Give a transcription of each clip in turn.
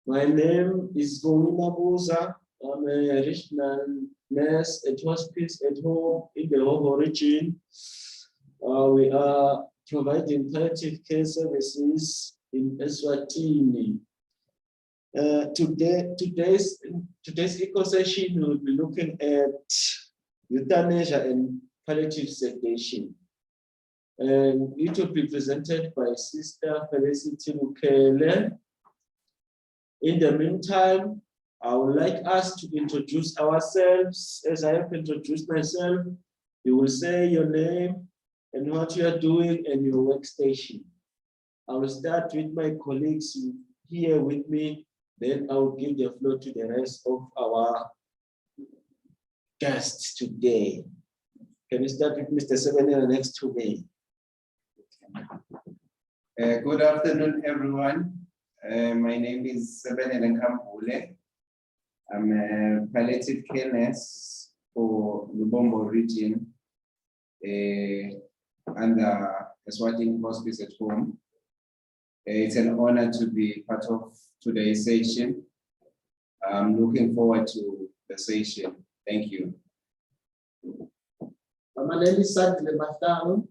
My name is Gomina Buza. I'm a regional nurse at hospice at home in the home origin. We are providing palliative care services in Eswatini. Today's ECHO session will be looking at euthanasia and palliative sedation. And it will be presented by Sister Felicity Mukele. In the meantime, I would like us to introduce ourselves. As I have introduced myself, you will say your name and what you are doing and your workstation. I will start with my colleagues here with me, then I will give the floor to the rest of our guests today. Can you start with Mr. Sebene next to me? Good afternoon, everyone. My name is Sebene Kampule. I'm a palliative care nurse for Lubombo region under Eswatini Hospice at home. It's an honor to be part of today's session. I'm looking forward to the session. Thank you. My name is Sadle Matano.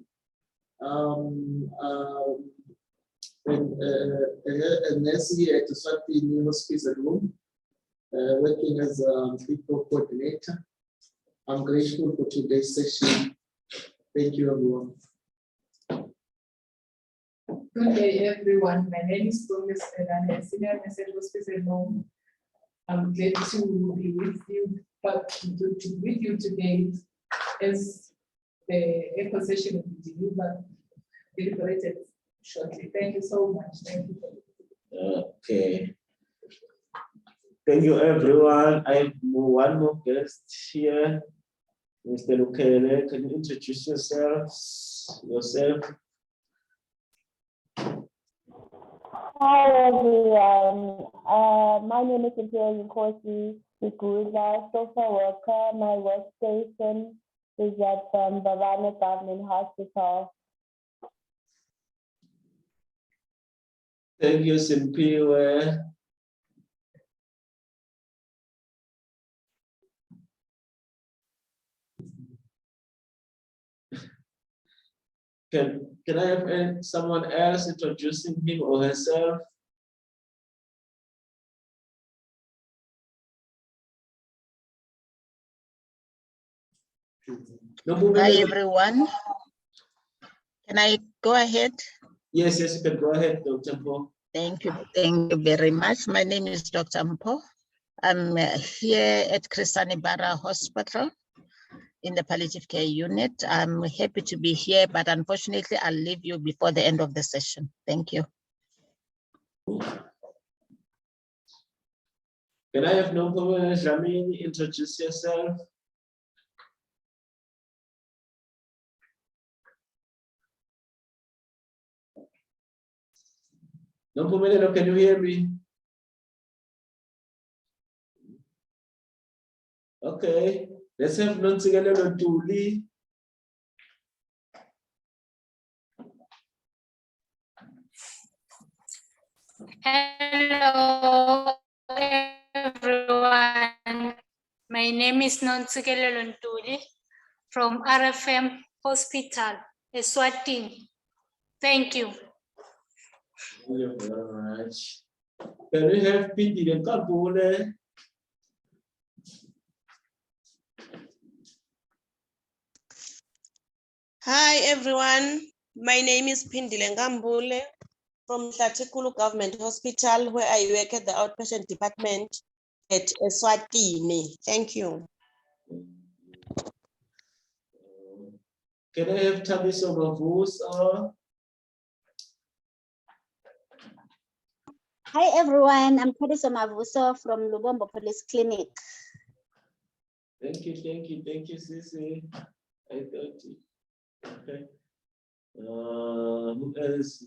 A nurse here at Eswatini Hospice at home, working as a people coordinator. I'm grateful for today's session. Thank you, everyone. Good day, everyone. My name is Thomas and I'm a senior nurse at Hospice at home. I'm glad to be with you, with you today as the ECHO session will be deliberated shortly. Thank you so much. Thank you. Okay. Thank you, everyone. I have one more guest here. Mr. Lukele, can you introduce yourself? Hi, everyone. My name is Untitled Chapter, social worker. My workstation is at Bavana Government Hospital. Thank you, Simpiwe. Can I have someone else introducing him or herself? Hi, everyone. Can I go ahead? Yes, you can go ahead, Dr. Mpo. Thank you very much. My name is Dr. Mpo. I'm here at Krisani Bara Hospital in the palliative care unit. I'm happy to be here, but unfortunately, I'll leave you before the end of the session. Thank you. Can I have Nompo Jamini introduce yourself? Nompo, can you hear me? Okay, let's have Nonsigalelo Tuli. Hello, everyone. My name is Nonsikele Luntuli from RFM Hospital, Eswatini. Thank you. Thank you very much. Can we have Pindi the Kabule? Hi, everyone. My name is Pindile Ngambule from Tlatikulu Government Hospital, where I work at the outpatient department at Eswatini. Thank you. Can I have Tabiso Mavusa? Hi, everyone. I'm Kadiso Mavuso from Lubombo Police Clinic. Thank you, Sisi. I got it. Okay. Who else?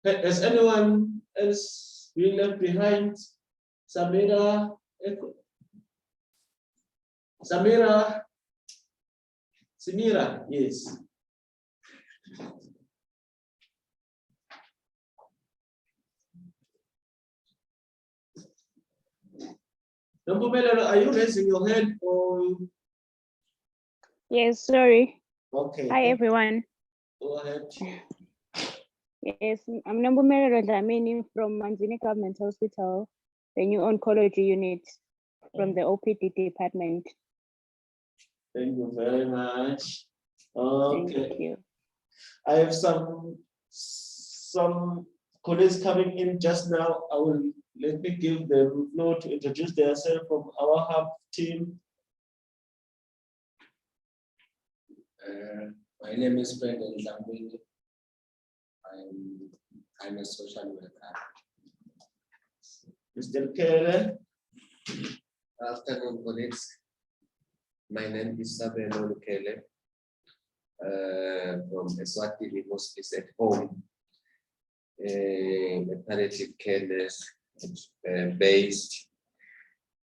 Has anyone else been left behind? Samira? Samira, yes. Nompumelelo, are you raising your hand or? Yes, sorry. Okay. Hi, everyone. Go ahead. Yes, I'm Nompumelelo Dlamini from Manzini Government Hospital, the new oncology unit from the OPD department. Thank you very much. Okay. Thank you. I have some colleagues coming in just now. Let me give them the floor to introduce themselves from our hub team. My name is Brendan Zambini. I'm a social worker. Mr. Kele. Afternoon, colleagues. My name is Sabelo Lukele from Eswatini Hospice at Home, a palliative care nurse based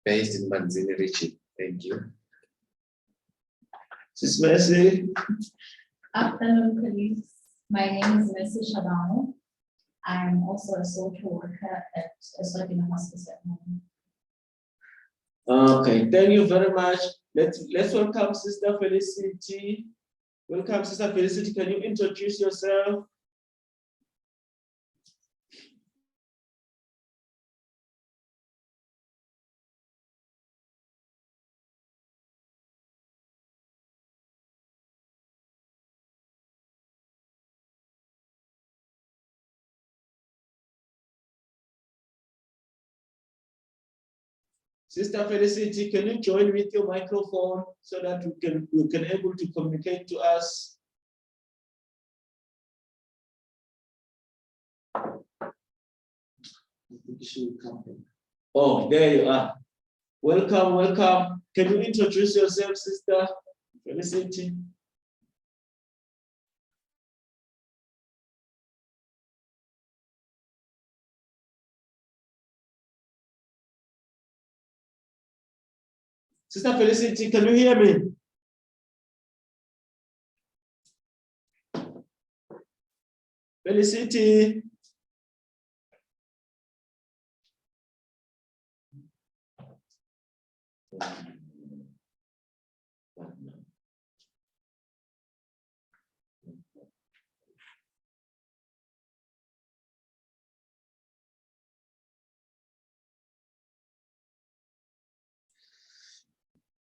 in Manzini region. Thank you. Sis Mercy. Afternoon, colleagues. My name is Mercy Shabano. I'm also a social worker at Eswatini Hospice at Home. Okay, thank you very much. Let's welcome Sister Felicity. Welcome, Sister Felicity. Can you introduce yourself? Sister Felicity, can you join with your microphone so that you can able to communicate to us? Oh, there you are. Welcome, welcome. Can you introduce yourself, Sister Felicity? Sister Felicity, can you hear me? Felicity.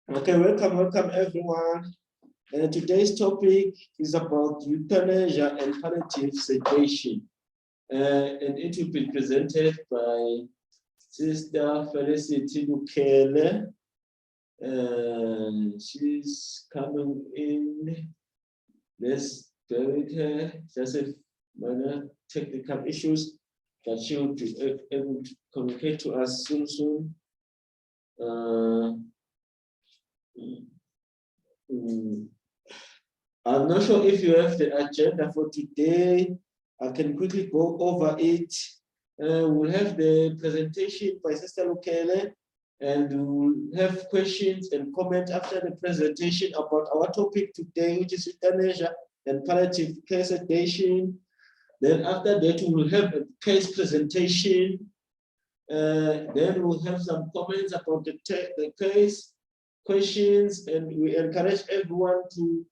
Okay, welcome everyone. Today's topic is about euthanasia and palliative sedation. And it will be presented by Sister Felicity Lukele. She's coming in. Let's bear with her. Just a minor technical issues that she will be able to communicate to us soon. I'm not sure if you have the agenda for today. I can quickly go over it. We'll have the presentation by Sister Lukele, and we'll have questions and comments after the presentation about our topic today, which is euthanasia and palliative care sedation. Then after that, we will have a case presentation. Then we'll have some comments about the case, questions, and we encourage everyone to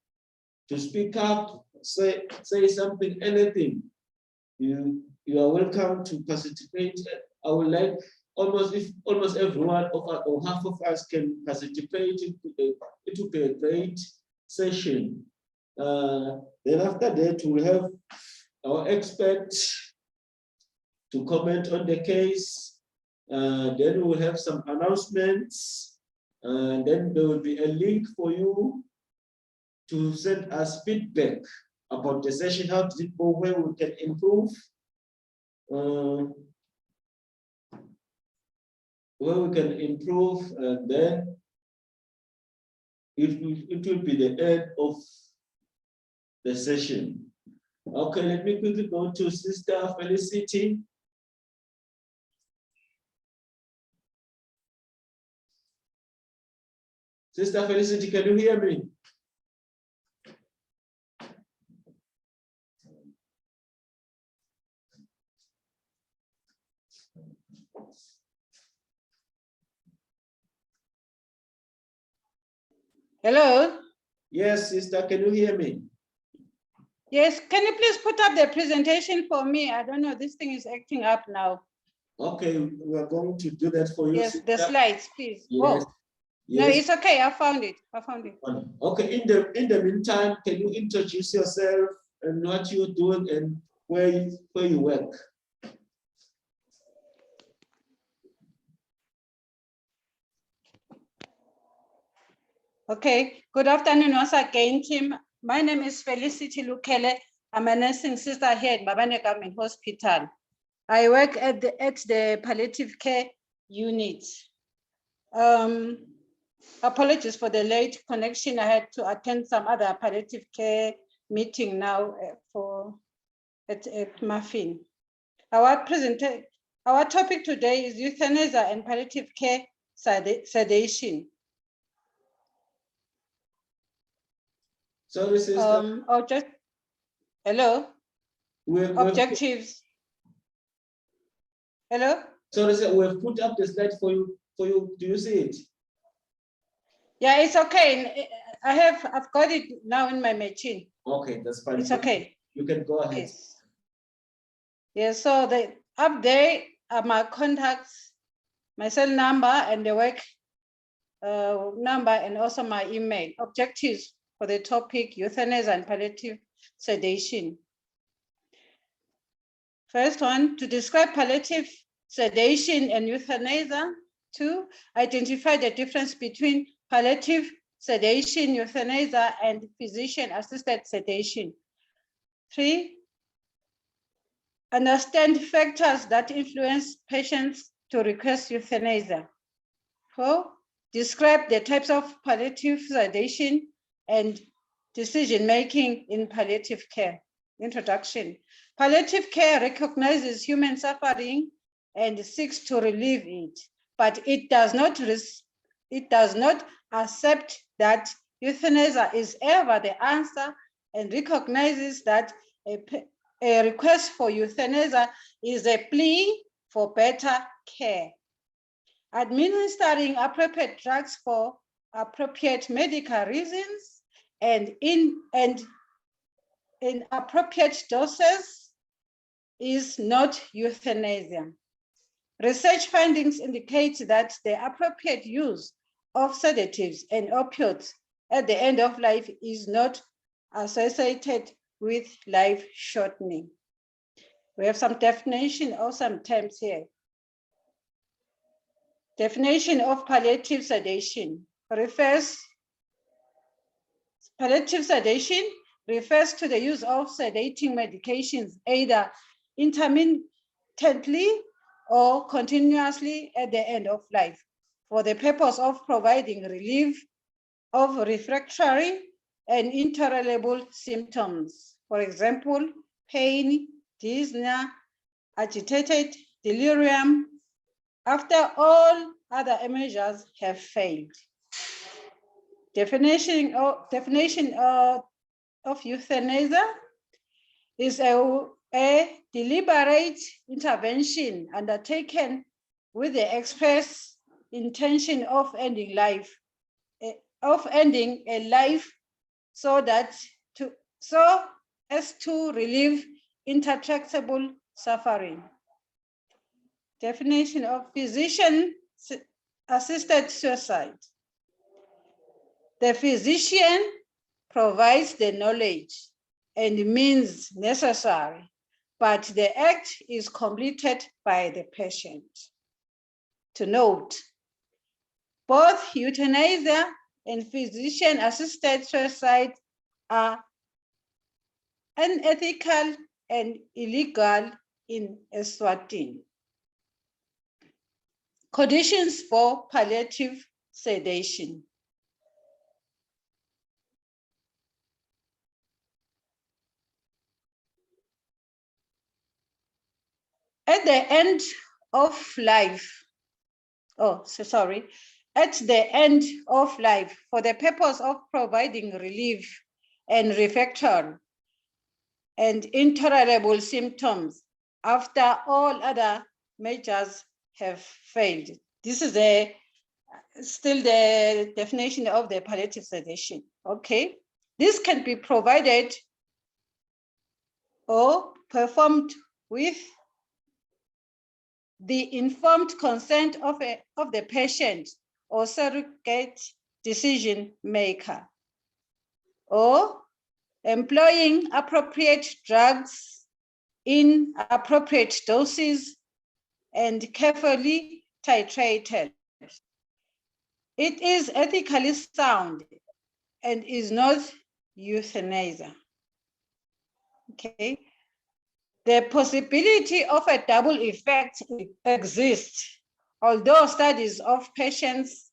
speak up, say something, anything. You are welcome to participate. I would like almost everyone or half of us can participate. It will be a great session. Then after that, we'll have our experts to comment on the case. Then we'll have some announcements. And then there will be a link for you to send us feedback about the session, how did it go, where we can improve, and then it will be the end of the session. Okay, let me quickly go to Sister Felicity. Sister Felicity, can you hear me? Hello? Yes, sister, can you hear me? Yes, can you please put up the presentation for me? I don't know, this thing is acting up now. Okay, we are going to do that for you. Yes, the sister. slides, please. Yes. Oh, Yes. no, it's okay, I found it, I found it. Okay, in the meantime, can you introduce yourself and what you're doing and where you work? Okay, good afternoon once again, team. My name is Felicity Lukele. I'm a nursing sister here at Babane Government Hospital. I work at the palliative care unit. Apologies for the late connection. I had to attend some other palliative care meeting now at Muffin. Our topic today is euthanasia and palliative care sedation. Sorry, sister. Hello. Objectives. Hello. Sorry, sir. We've put up the slide for you. Do you see it? Yeah, it's okay. I've got it now in my machine. Okay, that's fine. It's okay. You can go ahead. Yes. Yes. So up there are my contacts, my cell number, and the work number, and also my email. Objectives for the topic euthanasia and palliative sedation. First one, to describe palliative sedation and euthanasia. 2, identify the difference between palliative sedation, euthanasia, and physician-assisted sedation. 3, understand factors that influence patients to request euthanasia. 4, describe the types of palliative sedation and decision-making in palliative care. Introduction. Palliative care recognizes human suffering and seeks to relieve it, but it does not accept that euthanasia is ever the answer, and recognizes that a request for euthanasia is a plea for better care. Administering appropriate drugs for appropriate medical reasons and in appropriate doses is not euthanasia. Research findings indicate that the appropriate use of sedatives and opioids at the end of life is not associated with life shortening. We have some definition of some terms here. Definition of palliative sedation palliative sedation refers to the use of sedating medications either intermittently or continuously at the end of life for the purpose of providing relief of refractory and intolerable symptoms. For example, pain, dizziness, agitated delirium, after all other measures have failed. Definition of euthanasia is a deliberate intervention undertaken with the express intention of ending a life so as to relieve intractable suffering. Definition of physician-assisted suicide. The physician provides the knowledge and means necessary, but the act is completed by the patient. To note, both euthanasia and physician-assisted suicide are unethical and illegal in Eswatini. Conditions for palliative sedation. At the end of life, at the end of life, for the purpose of providing relief and refractory and intolerable symptoms after all other measures have failed. This is a still the definition of the palliative sedation. Okay, this can be provided or performed with the informed consent of the patient or surrogate decision maker, or employing appropriate drugs in appropriate doses and carefully titrated. It is ethically sound and is not euthanasia. Okay. The possibility of a double effect exists, although studies of patients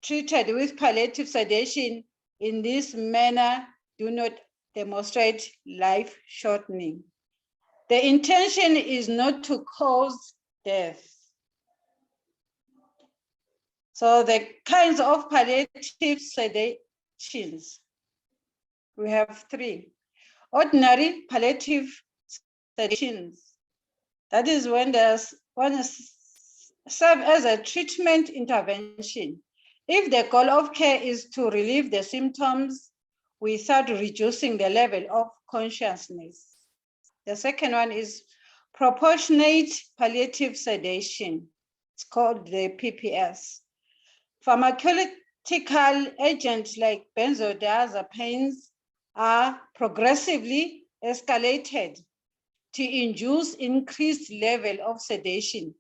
treated with palliative sedation in this manner do not demonstrate life shortening. The intention is not to cause death. So the kinds of palliative sedations, we have three. Ordinary palliative sedations, that is when one serve as a treatment intervention. If the goal of care is to relieve the symptoms without reducing the level of consciousness. The second one is proportionate palliative sedation. It's called the PPS. Pharmacological agents like benzodiazepines are progressively escalated to induce increased level of sedation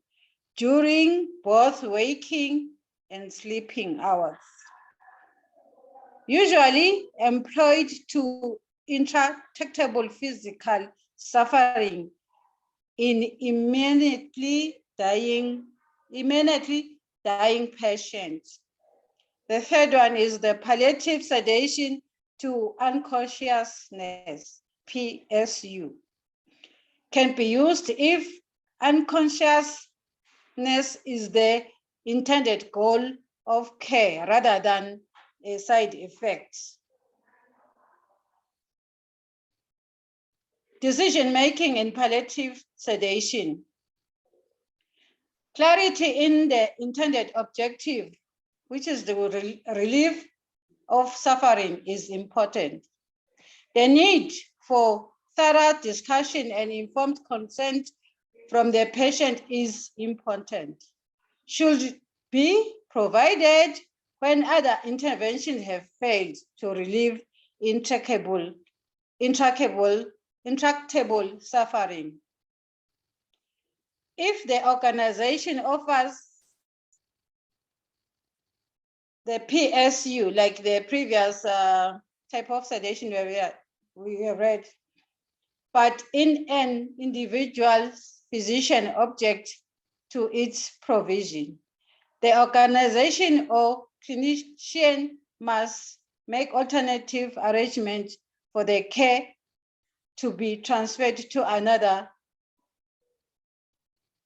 during both waking and sleeping hours. Usually employed to intractable physical suffering in imminently dying patients. The third one is the palliative sedation to unconsciousness, PSU. Can be used if unconsciousness is the intended goal of care rather than a side effect. Decision-making in palliative sedation. Clarity in the intended objective, which is the relief of suffering, is important. The need for thorough discussion and informed consent from the patient is important. Should be provided when other interventions have failed to relieve intractable suffering. If the organization offers the PSU, like the previous type of sedation we have read, but in an individual physician object to its provision, the organization or clinician must make alternative arrangements for the care to be transferred to another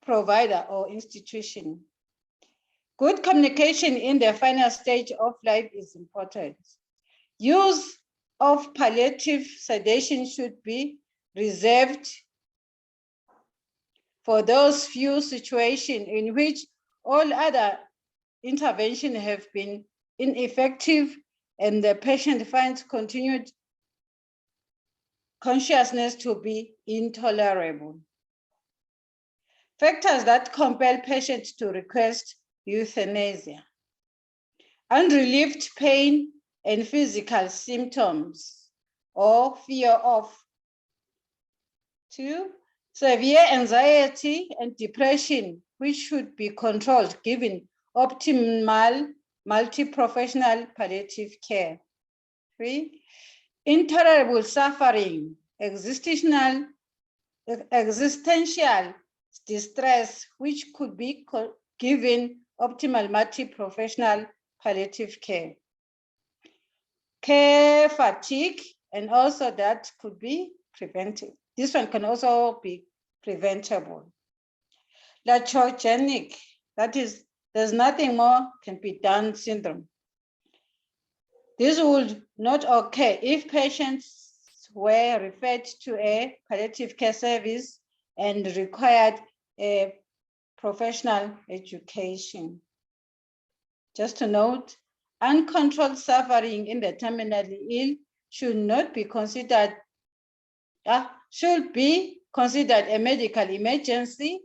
provider or institution. Good communication in the final stage of life is important. Use of palliative sedation should be reserved for those few situations in which all other interventions have been ineffective and the patient finds continued consciousness to be intolerable. Factors that compel patients to request euthanasia: unrelieved pain and physical symptoms or fear of. 2, severe anxiety and depression, which should be controlled given optimal multi-professional palliative care. 3, intolerable suffering, existential distress, which could be given optimal multi-professional palliative care. Care fatigue, and also that could be prevented. This one can also be preventable. Lachogenic, that is, there's nothing more can be done syndrome. This would not occur if patients were referred to a palliative care service and required professional education. Just to note, uncontrolled suffering in the terminally ill should not be considered, should be considered a medical emergency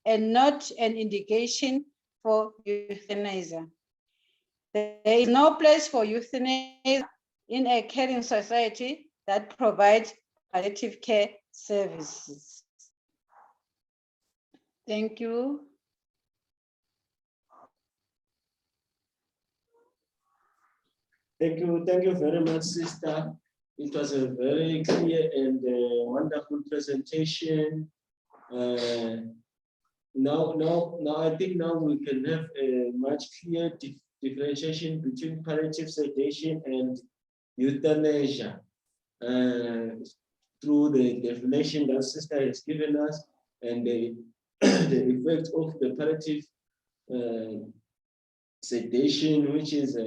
and not an indication for euthanasia. There is no place for euthanasia in a caring society that provides palliative care services. Thank you. Thank you very much, sister. It was a very clear and wonderful presentation. Now I think now we can have a much clear differentiation between palliative sedation and euthanasia through the definition that sister has given us and the, the effect of the palliative sedation, which is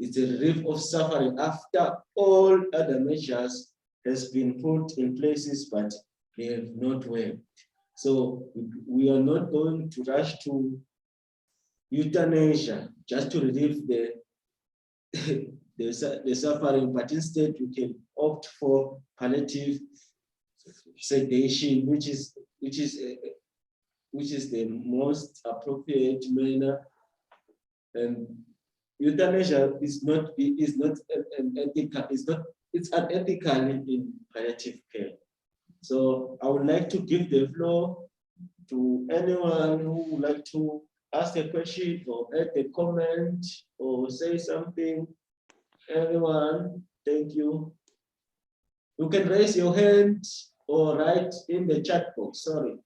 it's a relief of suffering after all other measures has been put in places, but they have not worked. So we are not going to rush to euthanasia just to relieve the suffering, but instead we can opt for palliative sedation, which is the most appropriate manner. And euthanasia is not an ethical, it's unethical in palliative care. So I would like to give the floor to anyone who would like to ask a question or add a comment or say something. Anyone? Thank you. You can raise your hand or write in the chat box. Sorry.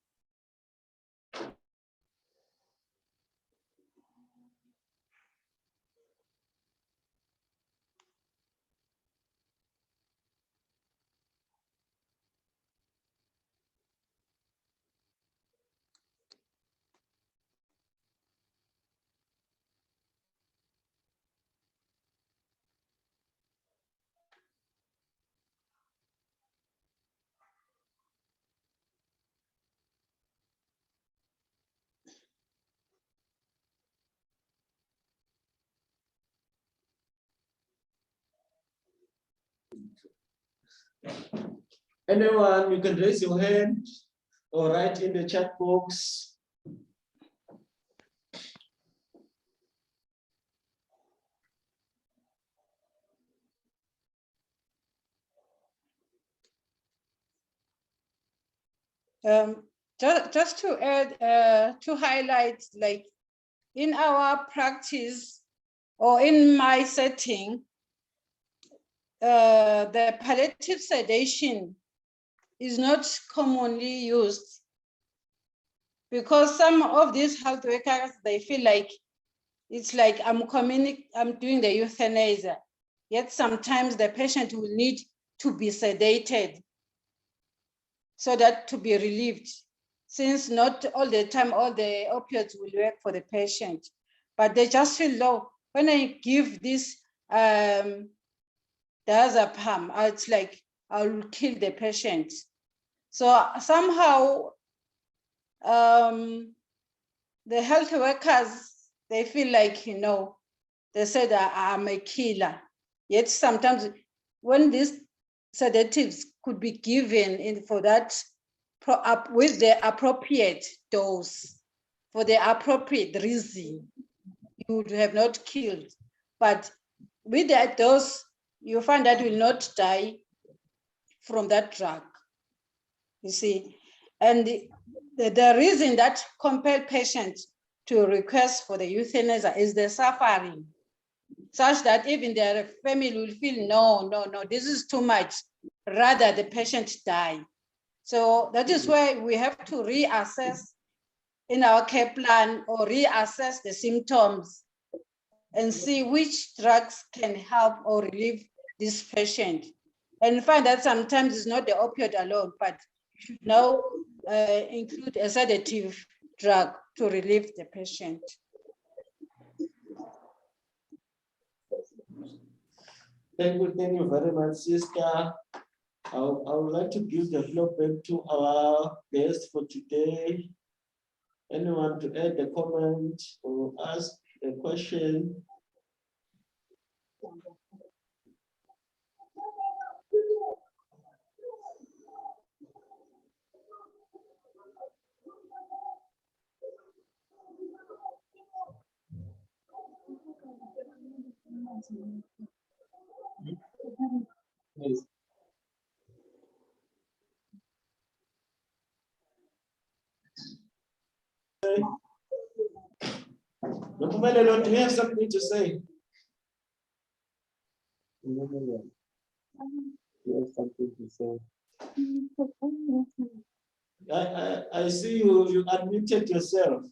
Anyone, you can raise your hand or write in the chat box. Just to add, to highlight, like in our practice or in my setting, the palliative sedation is not commonly used because some of these health workers, they feel like it's like I'm doing the euthanasia, yet sometimes the patient will need to be sedated so that to be relieved, since not all the time all the opioids will work for the patient, but they just feel low. When I give this diazepam, it's like I will kill the patient. So somehow the health workers, they feel like, you know, they said I'm a killer. Yet sometimes when these sedatives could be given in for that with the appropriate dose, for the appropriate reason, you would have not killed. But with that dose, you find that will not die from that drug, you see. And the reason that compel patients to request for the euthanasia is the suffering, such that even their family will feel, no, this is too much, rather the patient die. So that is why we have to reassess in our care plan or reassess the symptoms and see which drugs can help or relieve this patient. And find that sometimes it's not the opioid alone, but you should now include a sedative drug to relieve the patient. Thank you very much, sister. I would like to give the floor back to our guest for today, Anyone to add a comment or ask a question? Yes. Nompumelelo, do you have something to say? Nompumelelo, you have something to say. I see you unmuted yourself.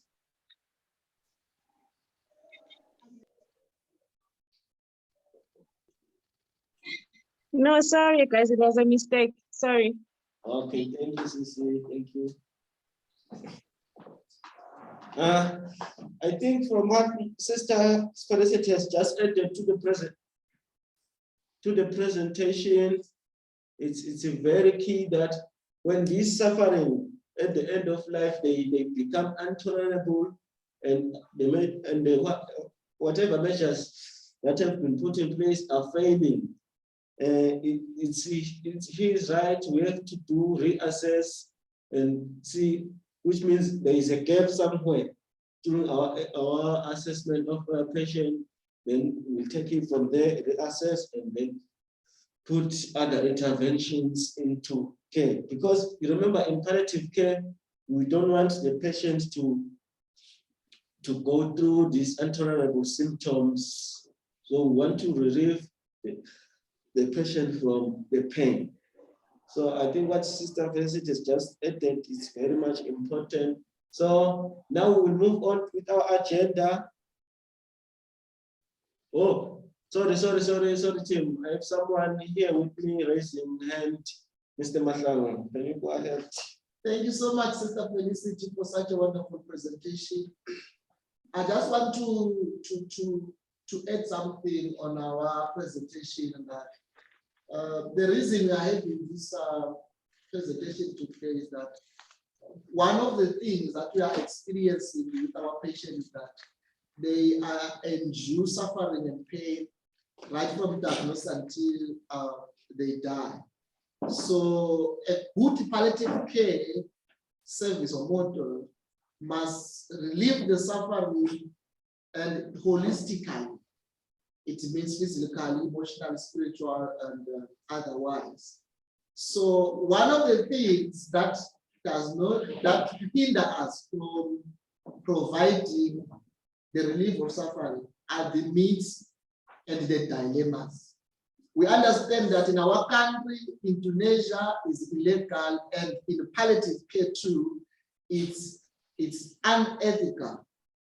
No, sorry, guys, it was a mistake. Sorry. Okay, thank you, Sisi. Thank you. I think from what Sister Felicity has just added to the presentation, it's a very key that when these suffering at the end of life, they become intolerable, and whatever measures that have been put in place are failing. It's his right. We have to do reassess and see, which means there is a gap somewhere during our assessment of a patient. Then we'll take it from there, reassess, and then put other interventions into care. Because you remember, in palliative care, we don't want the patient to go through these intolerable symptoms. So we want to relieve the patient from the pain. So I think what Sister Felicity has just added is very much important. So now we'll move on with our agenda. Oh, sorry, Tim. I have someone here with me raising hand. Mr. Mahlangu, can you go ahead? Thank you so much, Sister Felicity, for such a wonderful presentation. I just want to add something on our presentation, and that the reason we are having this presentation today is that one of the things that we are experiencing with our patients is that they endure suffering and pain right from diagnosis until they die. So a good palliative care service or model must relieve the suffering and holistically. It means physically, emotionally, spiritual, and otherwise. So one of the things that hinder us from providing the relief of suffering are the needs and the dilemmas. We understand that in our country, euthanasia is illegal, and in palliative care too, it's unethical.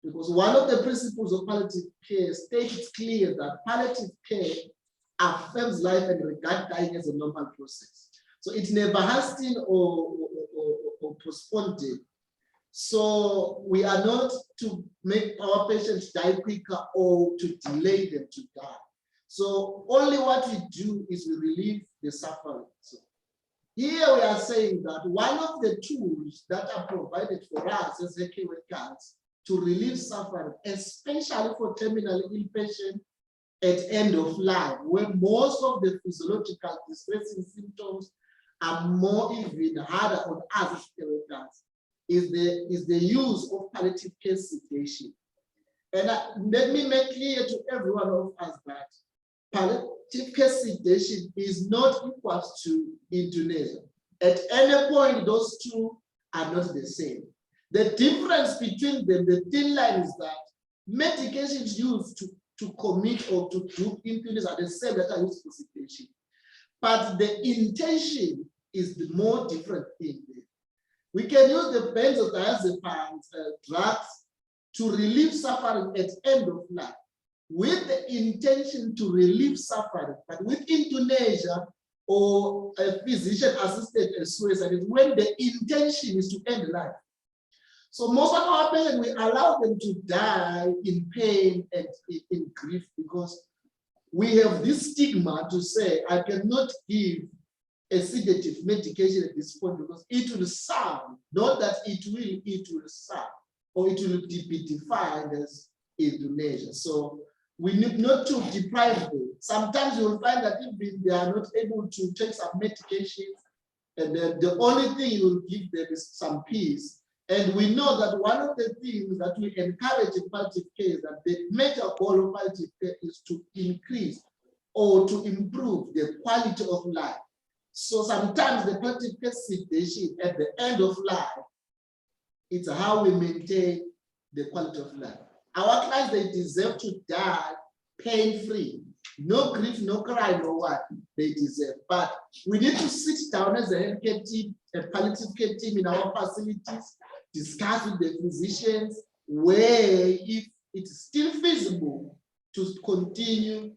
Because one of the principles of palliative care states clear that palliative care affirms life and regards dying as a normal process. So it never hastened or postponed it. So we are not to make our patients die quicker or to delay them to die. So only what we do is we relieve the suffering. So here we are saying that one of the tools that are provided for us as healthcare workers to relieve suffering, especially for terminally ill patients at end of life, where most of the physiological distressing symptoms are more even harder on us as workers, is the use of palliative care sedation. And let me make clear to every one of us that palliative care sedation is not equal to euthanasia. At any point, those two are not the same. The difference between them, the thin line, is that medications used to commit or to do euthanasia are the same that are used for sedation. But the intention is the more different thing. We can use the benzodiazepines drugs to relieve suffering at end of life with the intention to relieve suffering, but with euthanasia or a physician-assisted suicide is when the intention is to end life. So most of our patients, we allow them to die in pain and in grief because we have this stigma to say, I cannot give a sedative medication at this point because it will sound, not that it will sound. or it will be defined as euthanasia. So we need not to deprive them. Sometimes you will find that if they are not able to take some medications, and the only thing you will give them is some peace. And we know that one of the things that we encourage in palliative care is that the major goal of palliative care is to increase or to improve the quality of life. So sometimes the palliative care sedation at the end of life, it's how we maintain the quality of life. Our clients, they deserve to die pain-free. No grief, no cry, no what they deserve. But we need to sit down as a healthcare team, a palliative care team in our facilities, discuss with the physicians where if it's still feasible to continue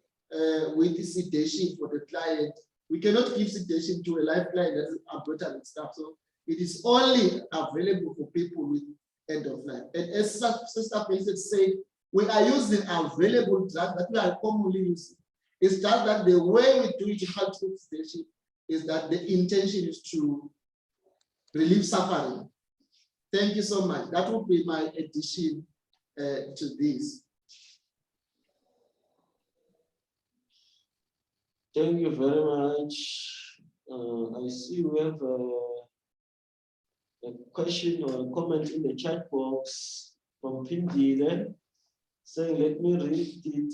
with the sedation for the client. We cannot give sedation to a life client that is aborted and stuff. So it is only available for people with end of life. And as Sister Vincent said, we are using available drugs that we are commonly using. It's just that the way we do it in palliative sedation is that the intention is to relieve suffering. Thank you so much. That would be my addition to this. Thank you very much. I see we have a question or a comment in the chat box from Pindile saying, let me read it.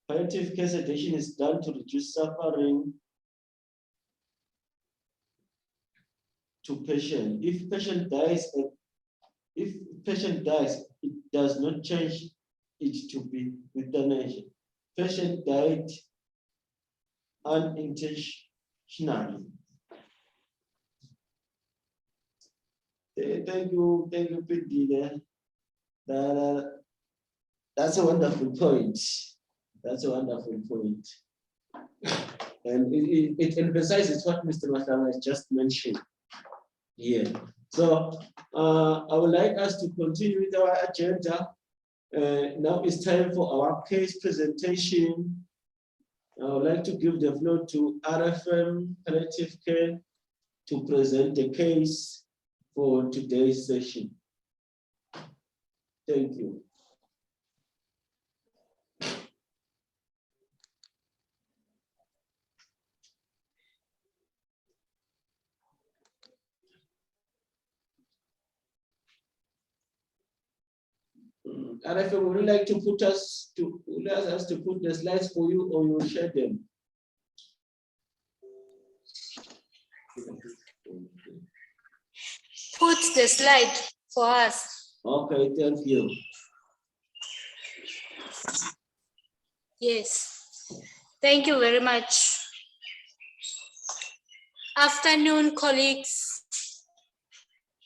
Palliative care sedation is done to reduce suffering to patient. If patient dies, it does not change it to be euthanasia. Patient died unintentionally. Thank you, Pindile. That's a wonderful point. That's a wonderful point. And it emphasizes what Mr. Mahlama has just mentioned here. So I would like us to continue with our agenda. Now it's time for our case presentation. I would like to give the floor to RFM Palliative Care to present the case for today's session. Thank you. RFM, would you like to put us to put the slides for you, or you will share them? Put the slide for us. Okay, thank you. Yes, thank you very much. Afternoon, colleagues.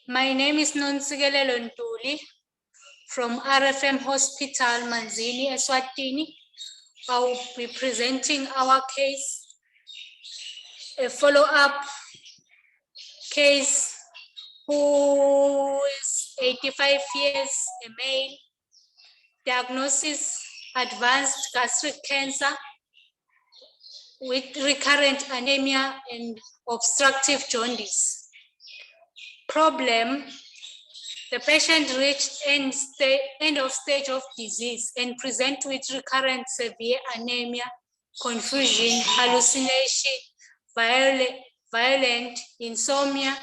My name is Nontsikelelo Ntuli from RFM Hospital, Manzini, Eswatini. I will be presenting our case, a follow-up case who is 85 years, a male, diagnosis advanced gastric cancer with recurrent anemia and obstructive jaundice. Problem: the patient reached end of stage of disease and present with recurrent severe anemia, confusion, hallucination, violent insomnia,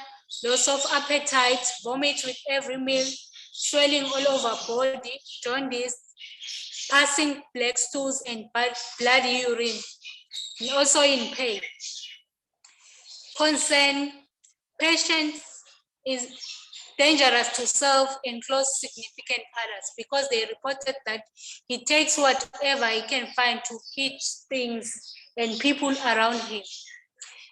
loss of appetite, vomit with every meal, swelling all over body, jaundice, passing black stools and bloody urine, and also in pain. Concern: patient is dangerous to self and close significant others because they reported that he takes whatever he can find to hit things and people around him.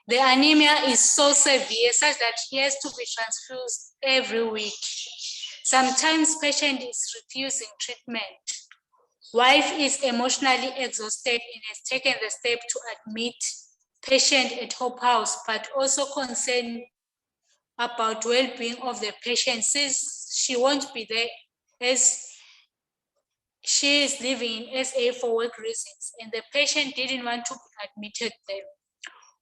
The anemia is so severe such that he has to be transfused every week. Sometimes patient is refusing treatment. Wife is emotionally exhausted and has taken the step to admit patient at Hope House, but also concerned about well-being of the patient since she won't be there as she is living in SA for work reasons and the patient didn't want to be admitted there.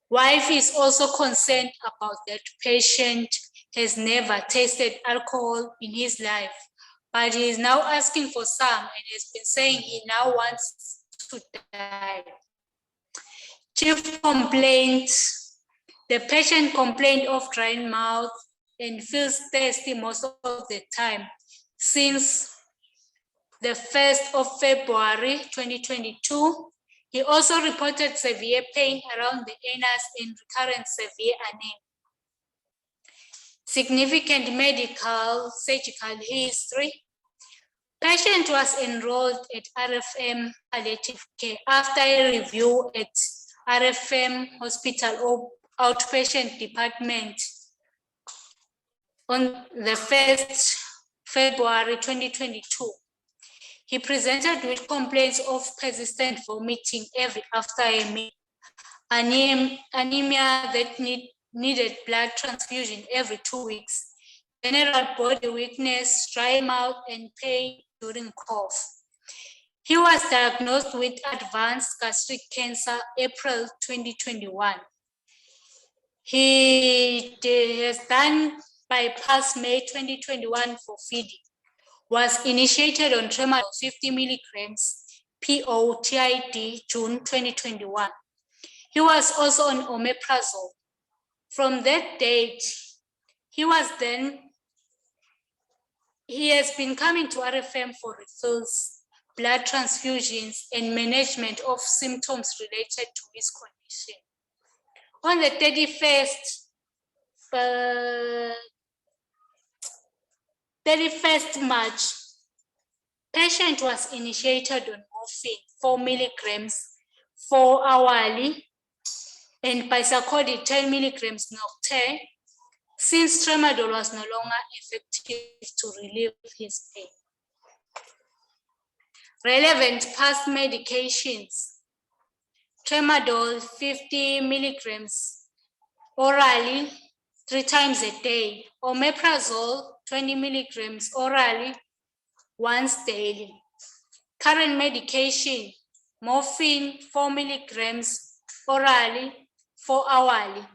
Wife is also concerned about that patient has never tasted alcohol in his life but he is now asking for some and has been saying he now wants to die. Chief complaint, the patient complained of dry mouth and feels thirsty most of the time since the 1st of February 2022. He also reported severe pain around the anus and recurrent severe anemia. Significant medical surgical history. Patient was enrolled at RFM Palliative Care after a review at RFM Hospital Outpatient Department on the 1st February 2022. He presented with complaints of persistent vomiting every after a meal, anemia that needed blood transfusion every 2 weeks, general body weakness, dry mouth, and pain during cough. He was diagnosed with advanced gastric cancer April 2021. He has done bypass May 2021 for feeding. Was initiated on tramadol 50 milligrams POTID June 2021. He was also on omeprazole. From that date, he has been coming to RFM for refills, blood transfusions, and management of symptoms related to his condition. On the 31st March, patient was initiated on morphine 4 milligrams 4 hourly and bisacodyl 10 milligrams nocturne, since tramadol was no longer effective to relieve his pain. Relevant past medications: tramadol 50 milligrams orally 3 times a day, omeprazole 20 milligrams orally once daily. Current medication: morphine 4 milligrams orally 4 hourly,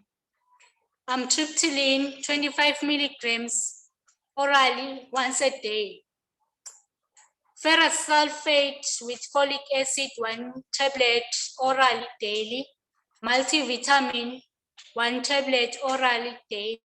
amitriptyline 25 milligrams orally once a day, ferrous sulfate with folic acid 1 tablet orally daily, multivitamin 1 tablet orally daily.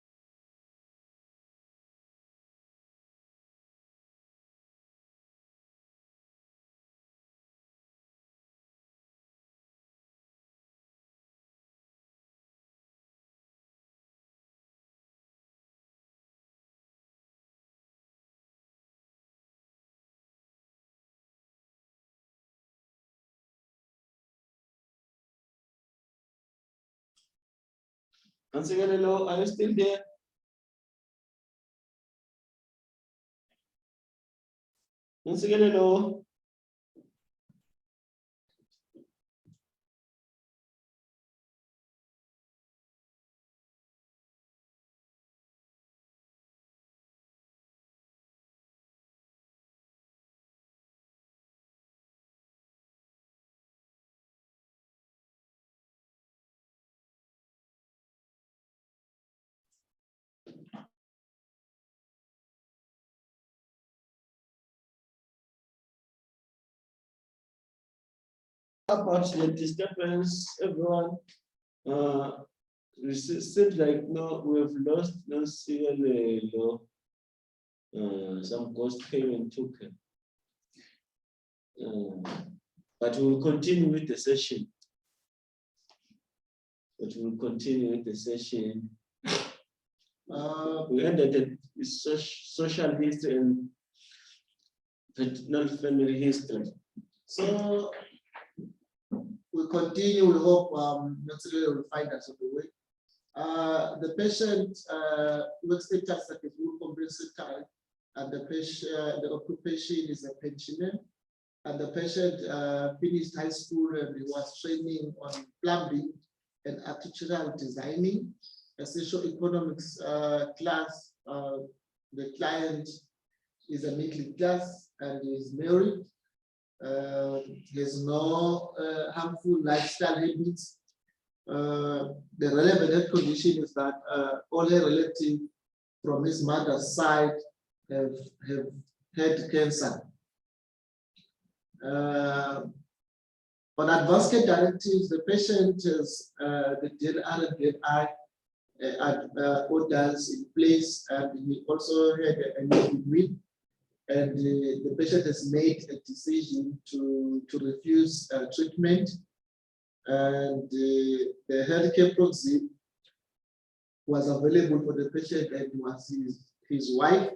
Ansigalelo, are you still there? Ansigalelo. About the disturbance, everyone. It seems like no, we have lost no CLA, some ghost payment token. But we will continue with the session. We ended the social history and paternal family history. So we continue, we hope Notsuga will find us on the way. The patient work status at the group comprehensive time, and the patient, the occupation is a pensioner, and the patient finished high school and he was training on plumbing and architectural designing, a socio-economics class. The client is a middle class and is married. He has no harmful lifestyle habits. The relevant health condition is that all her relatives from his mother's side have head cancer. On advanced care directives, the patient has the DNR and DNI orders in place, and he also had a meeting with, and the patient has made a decision to refuse treatment, and the healthcare proxy was available for the patient and was his wife,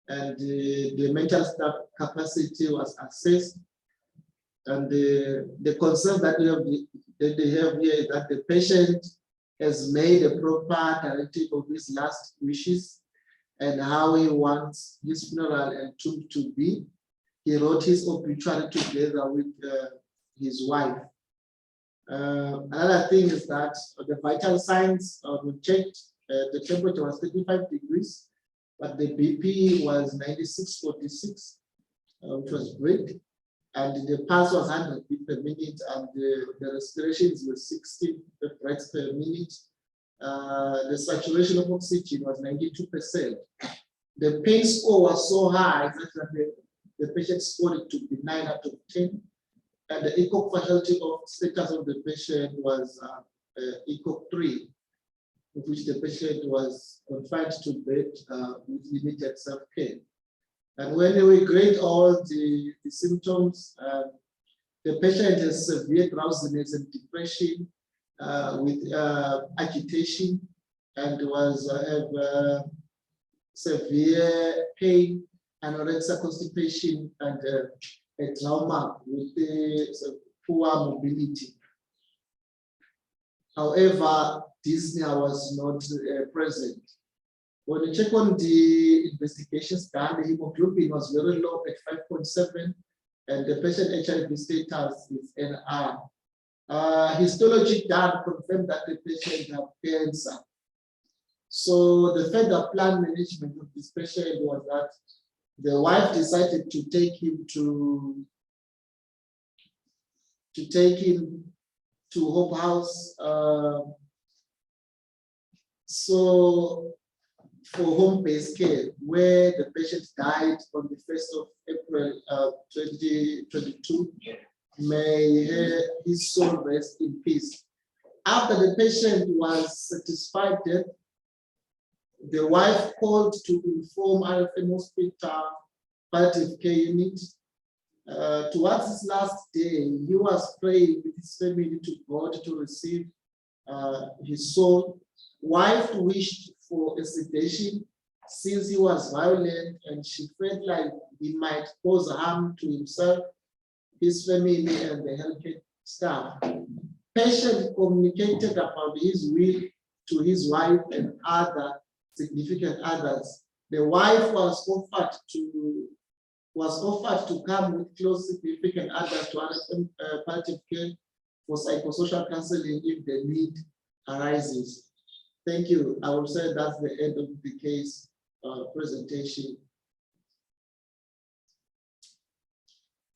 and the mental staff capacity was assessed. And the concern that they have here is that the patient has made a proper directive of his last wishes and how he wants his funeral and tomb to be. He wrote his obituary together with his wife. Another thing is that the vital signs we checked, the temperature was 35 degrees, but the BP was 96/46, which was great. And the pulse was 100 beats per minute, and the respirations were 60 breaths per minute. The saturation of oxygen was 92%. The pain score was so high that the patient scored it to be 9 out of 10. And the ECOG fatality of status of the patient was ECOG 3, in which the patient was confined to bed with limited self-care. And when we grade all the symptoms, the patient has severe drowsiness and depression with agitation, and was have severe pain, anorexia, constipation, and a trauma with poor mobility. However, dyspnea was not present. When we check on the investigations done, the hemoglobin was very low at 5.7, and the patient HIV status is NR. Histology done confirmed that the patient had cancer. So the further plan management of this patient was that the wife decided to take him to Hope House. So for home-based care, where the patient died on the 1st of April 2022, may his soul rest in peace. After the patient was satisfied death, the wife called to inform RFM Hospital Palliative Care Unit. Towards his last day, he was praying with his family to God to receive his soul. Wife wished for a sedation since he was violent, and she felt like he might cause harm to himself, his family, and the healthcare staff. Patient communicated about his will to his wife and other significant others. The wife was offered to come with close significant others to RFM palliative care for psychosocial counseling if the need arises. Thank you. I will say that's the end of the case presentation.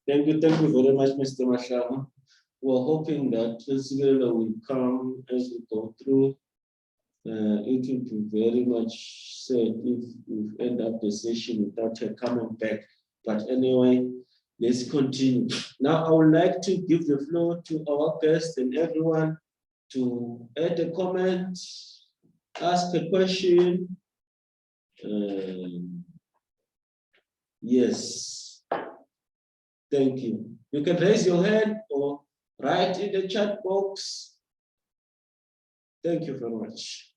Thank you very much, Mr. Mashama. We're hoping that this will come as we go through. It will be very much sad if we end up the session without her coming back. But anyway, let's continue. Now, I would like to give the floor to our guests and everyone to add a comment, ask a question. Yes. Thank you. You can raise your hand or write in the chat box. Thank you very much.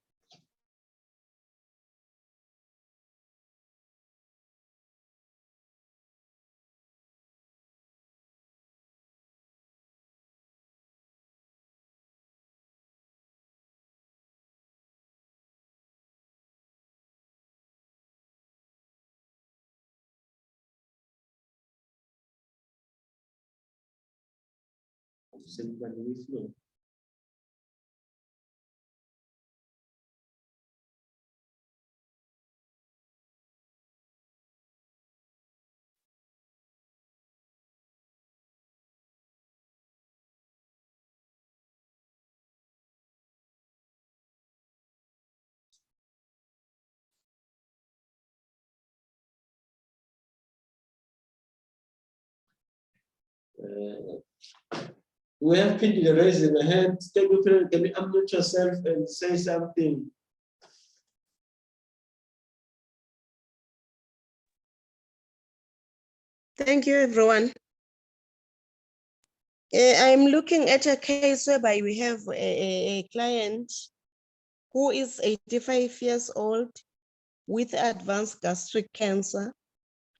We have people raising their hand. Can you unmute yourself and say something? Thank you, everyone. I'm looking at a case whereby we have a client who is 85 years old with advanced gastric cancer,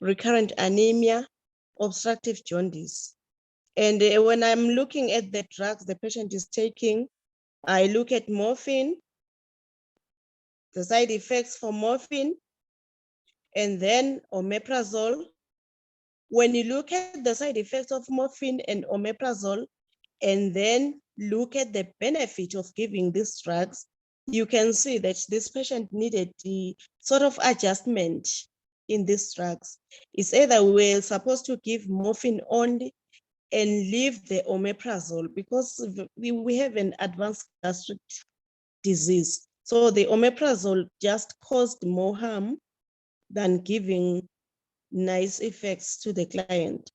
recurrent anemia, obstructive jaundice. And when I'm looking at the drugs the patient is taking, I look at morphine, the side effects for morphine, and then omeprazole. When you look at the side effects of morphine and omeprazole, and then look at the benefit of giving these drugs, you can see that this patient needed the sort of adjustment in these drugs. It's either we were supposed to give morphine only and leave the omeprazole because we have an advanced gastric disease. So the omeprazole just caused more harm than giving nice effects to the client.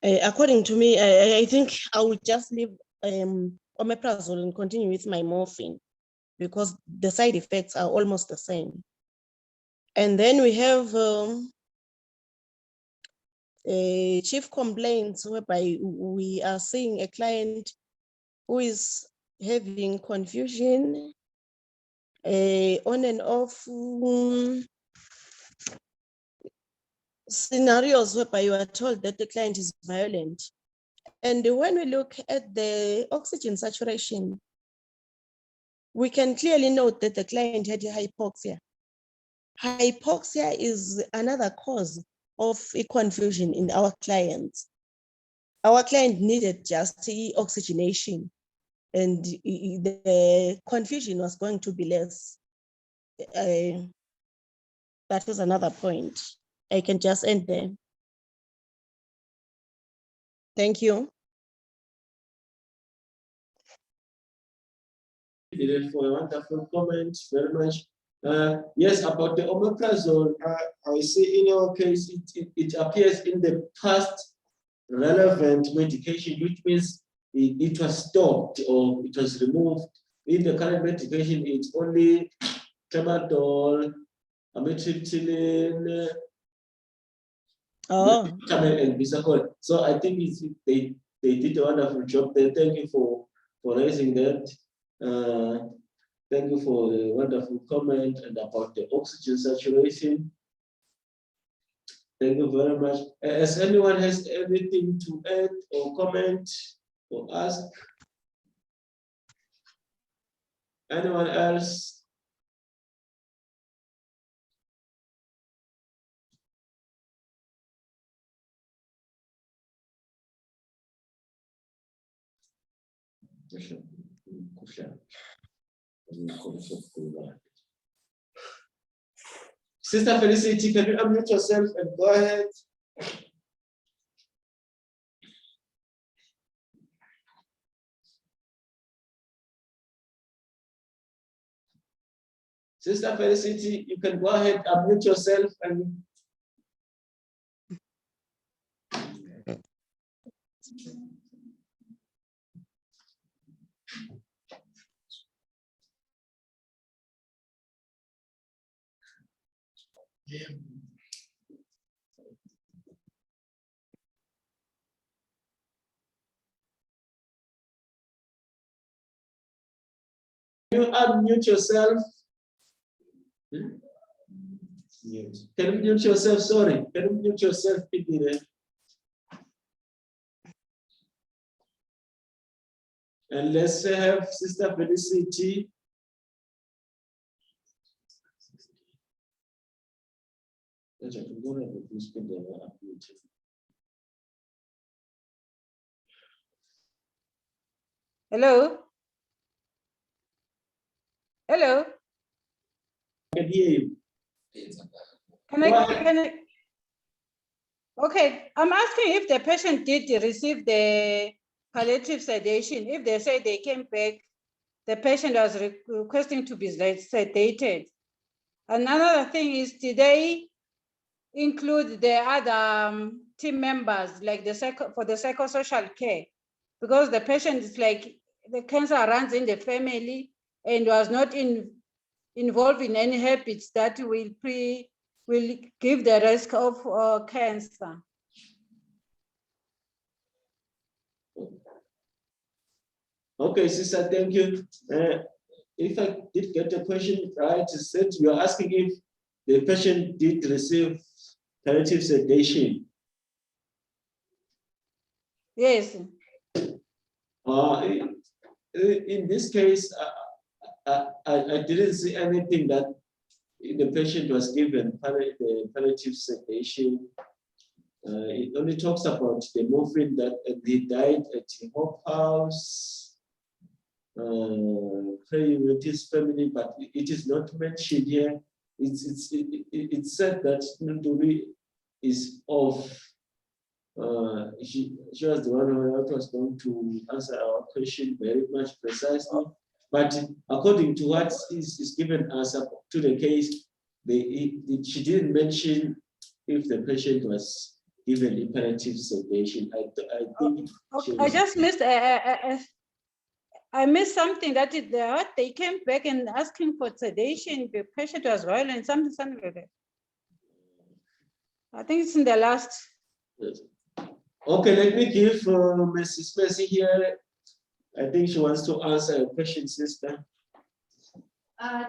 According to me, I think I will just leave omeprazole and continue with my morphine because the side effects are almost the same. And then we have chief complaints whereby we are seeing a client who is having confusion on and off scenarios whereby you are told that the client is violent. And when we look at the oxygen saturation, we can clearly note that the client had hypoxia. Hypoxia is another cause of confusion in our clients. Our client needed just oxygenation and the confusion was going to be less. That was another point. I can just end there. Thank you. For a wonderful comment, very much. Yes, about the omeprazole, I see in our case, it appears in the past relevant medication, which means it was stopped or it was removed. In the current medication, it's only tramadol, amitriptyline, and bisacol. So I think they did a wonderful job there. Thank you for raising that. Thank you for the wonderful comment and about the oxygen saturation. Thank you very much. As anyone has anything to add or comment or ask? Anyone else? Sister Felicity, can you unmute yourself and go ahead? Sister Felicity, you can go ahead, unmute yourself and you unmute yourself. Can you mute yourself? Sorry, can you mute yourself, Pidire? And let's have Sister Felicity. Hello? Hello? I can hear you. Can I? Okay, I'm asking if the patient did receive the palliative sedation. If they say they came back, the patient was requesting to be sedated. Another thing is, did they include the other team members, like for the psychosocial care, because the patient is like the cancer runs in the family and was not involved in any habits that will give the risk of cancer. Okay, sister, thank you. If I did get the question right, it said you are asking if the patient did receive palliative sedation. Yes. In this case, I didn't see anything that the patient was given palliative sedation. It only talks about the morphine that they died at the Home House. Praying with his family, but it is not mentioned here. It's said that Nduli is off. She was the one who was going to answer our question very much precisely. But according to what is given us to the case, she didn't mention if the patient was given palliative sedation. I think. Okay. I just missed. I missed something that they came back and asking for sedation. The patient was violent, something like that. I think it's in the last. Yes. Okay, let me give Mrs. Mercy here. I think she wants to answer a question, sister.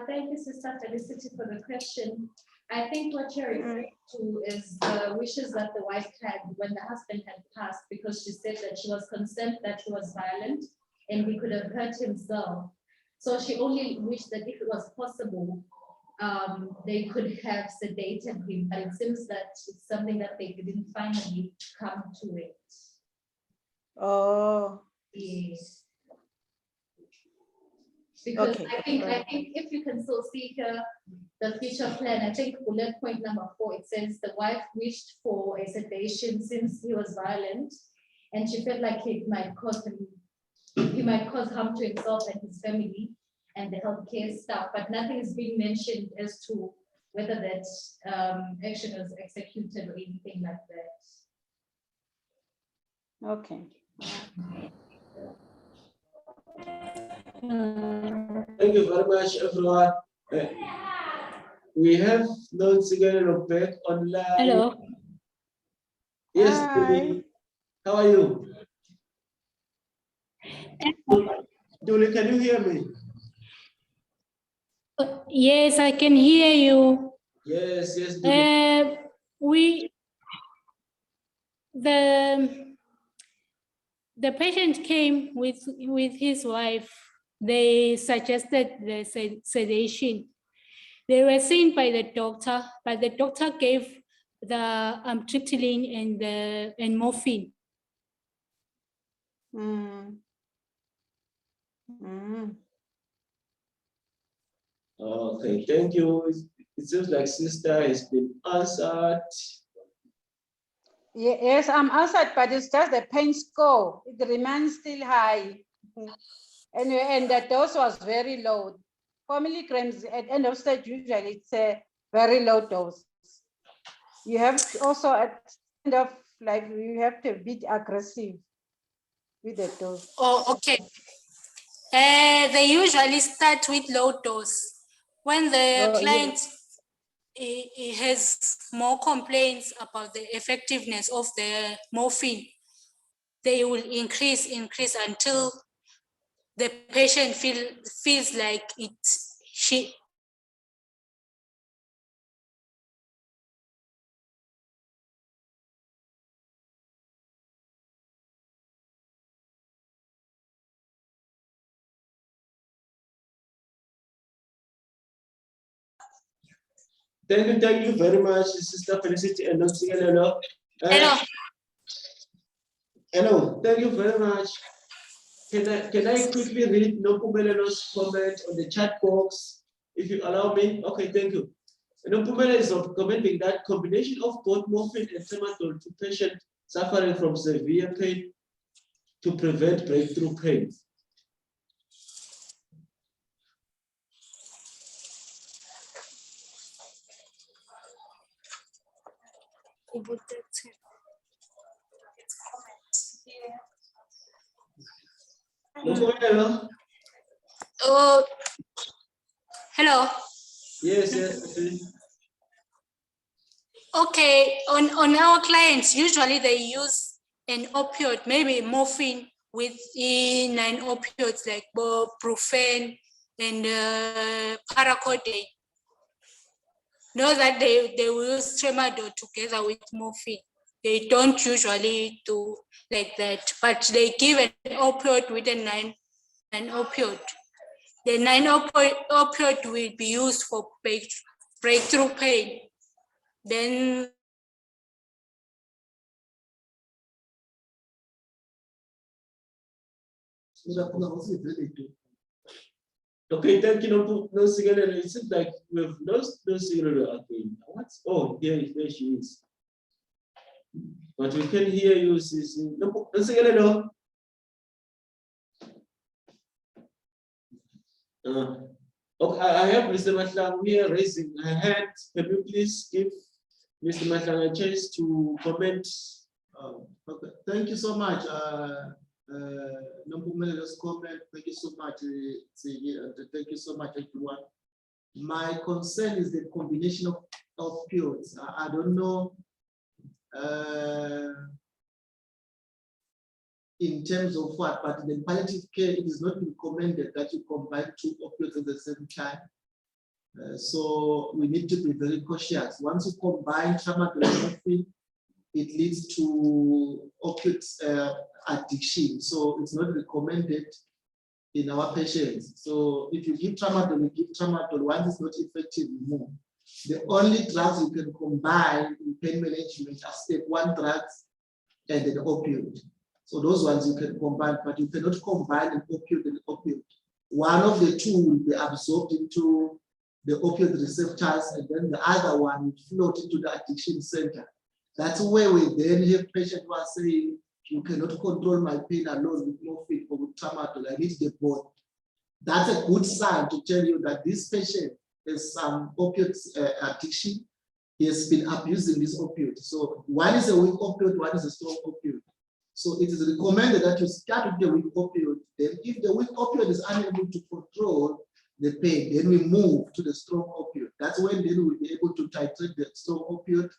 Thank you, Sister Felicity, for the question. I think what you're referring to is the wishes that the wife had when the husband had passed, because she said that she was concerned that he was violent and he could have hurt himself. So she only wished that if it was possible, they could have sedated him, but it seems that it's something that they didn't finally come to it. Oh. Yes. Because Okay. I think if you can still see here the future plan, I think bullet point number 4, it says the wife wished for a sedation since he was violent, and she felt like he might cause harm to himself and his family and the healthcare staff, but nothing is being mentioned as to whether that action was executed or anything like that. Okay. Thank you very much, everyone. We have no Sigaro back online. Hello. Yes, Hi. how are you? Julie, can you hear me? Yes, I can hear you. Yes, Julie. The patient came with his wife. They suggested the sedation. They were seen by the doctor, but the doctor gave the amitriptyline and morphine. Okay, thank you. It seems like sister has been answered. Yes, I'm answered, but it's just the pain score. It remains still high. And the dose was very low. 4 milligrams at end of stage, usually it's a very low dose. You have to also at end of life, you have to be aggressive with the dose. Oh, okay. They usually start with low dose. When the client has more complaints about the effectiveness of the morphine, they will increase until the patient feels like she. Thank you very much, Sister Felicity and hello. Hello, thank you very much. Can I quickly read Nopumeleno's comment on the chat box, if you allow me? Okay, thank you. Nopumele is commenting that combination of both morphine and tramadol to patients suffering from severe pain to prevent breakthrough pain. Oh, hello. Yes, yes. Okay, on our clients, usually they use an opioid, maybe morphine with 9 opioids like brufen and paracodaine. Know that they will use tramadol together with morphine. They don't usually do like that, but they give an opioid with a 9 opioid. The 9 opioid will be used for breakthrough pain. Then Okay, thank you. No signal. It seems like we've lost no signal again. What's there she is. But we can hear you, Sisi. No signal. Okay, I have Mr. Matlang here raising her hand. Can you please give Mr. Matlang a chance to comment? Okay. Thank you so much. Comment. Thank you so much. Thank you so much, everyone. My concern is the combination of opioids. I don't know in terms of what, but in palliative care, it is not recommended that you combine 2 opioids at the same time. So we need to be very cautious. Once you combine tramadol and morphine, it leads to opioid addiction. So it's not recommended in our patients. So if you give tramadol, you give tramadol. Once it's not effective, you move. The only drugs you can combine in pain management are step 1 drugs and an opioid. So those ones you can combine, but you cannot combine an opioid and an opioid. One of the 2 will be absorbed into the opioid receptors, and then the other one will float into the addiction center. That's where we then have patients who are saying, you cannot control my pain alone with morphine or with tramadol. I need the both. That's a good sign to tell you that this patient has some opioid addiction. He has been abusing this opioid. So one is a weak opioid, one is a strong opioid. So it is recommended that you start with the weak opioid. Then if the weak opioid is unable to control the pain, then we move to the strong opioid. That's when then we'll be able to titrate the strong opioid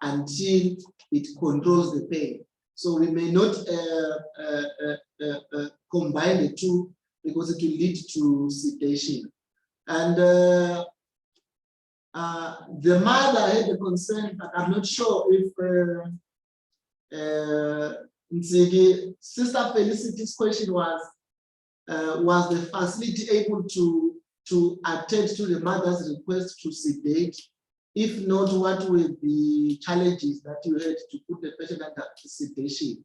until it controls the pain. So we may not combine the 2 because it will lead to sedation. And the mother had a concern, but I'm not sure if Sister Felicity's question was the facility able to attend to the mother's request to sedate? If not, what were the challenges that you had to put the patient under sedation?